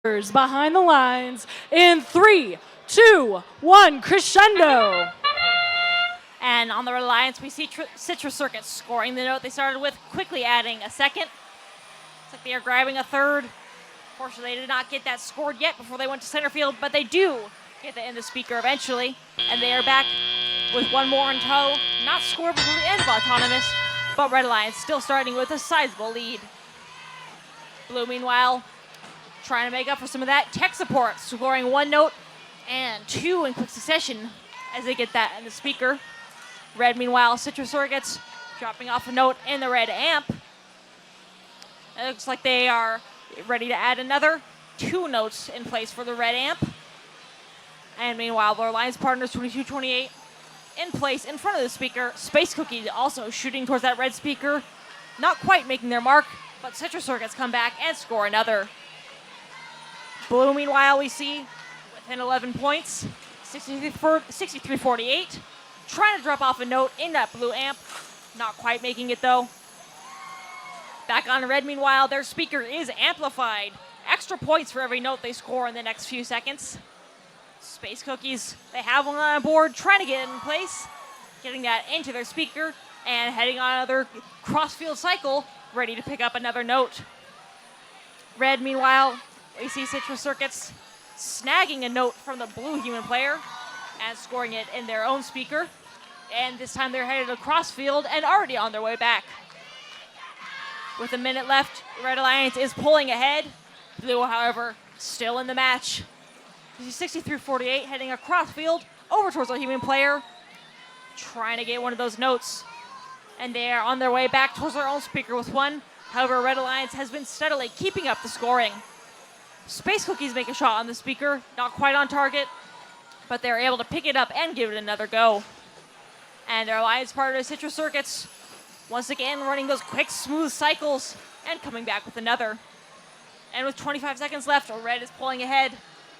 behind the lines in 3, 2, 1, crescendo. And on the Red Alliance, we see Citrus Circuits scoring the note they started with, quickly adding a second. Looks like they are grabbing a third. Fortunately, they did not get that scored yet before they went to center field, but they do get that in the speaker eventually. And they are back with one more in tow. Not scored before the end of Autonomous, but Red Alliance still starting with a sizable lead. Blue, meanwhile, trying to make up for some of that tech support, scoring one note and two in quick succession as they get that in the speaker. Red, meanwhile, Citrus Circuits dropping off a note in the red amp. It looks like they are ready to add another 2 notes in place for the red amp. And meanwhile, their alliance partners 2228 in place in front of the speaker. Space Cookie also shooting towards that red speaker. Not quite making their mark, but Citrus Circuits come back and score another. Blue, meanwhile, we see within 11 points, 63-48. Trying to drop off a note in that blue amp. Not quite making it, though. Back on red, meanwhile, their speaker is amplified. Extra points for every note they score in the next few seconds. Space Cookies, they have one on board, trying to get it in place. Getting that into their speaker and heading on another cross-field cycle, ready to pick up another note. Red, meanwhile, we see Citrus Circuits snagging a note from the blue human player and scoring it in their own speaker. And this time they're headed across field and already on their way back. With a minute left, Red Alliance is pulling ahead. Blue, however, still in the match. 63-48, heading across field over towards our human player, trying to get one of those notes. And they are on their way back towards their own speaker with one. However, Red Alliance has been steadily keeping up the scoring. Space Cookies make a shot on the speaker, not quite on target, but they're able to pick it up and give it another go. And their alliance partner, Citrus Circuits, once again running those quick, smooth cycles and coming back with another. And with 25 seconds left, Red is pulling ahead.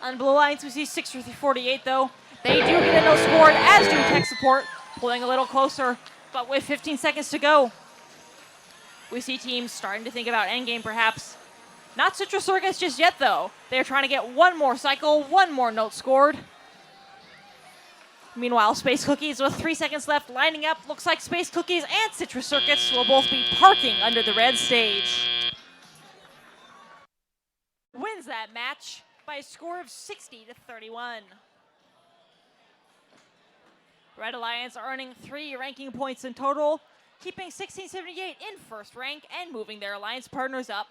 On Blue Alliance, we see 63-48, though. They do get a no scored, as do tech support, pulling a little closer. But with 15 seconds to go, we see teams starting to think about endgame, perhaps. Not Citrus Circuits just yet, though. They're trying to get one more cycle, one more note scored. Meanwhile, Space Cookies with 3 seconds left lining up. Looks like Space Cookies and Citrus Circuits will both be parking under the red stage. Wins that match by a score of 60-31. Red Alliance earning 3 ranking points in total, keeping 1678 in first rank and moving their alliance partners up.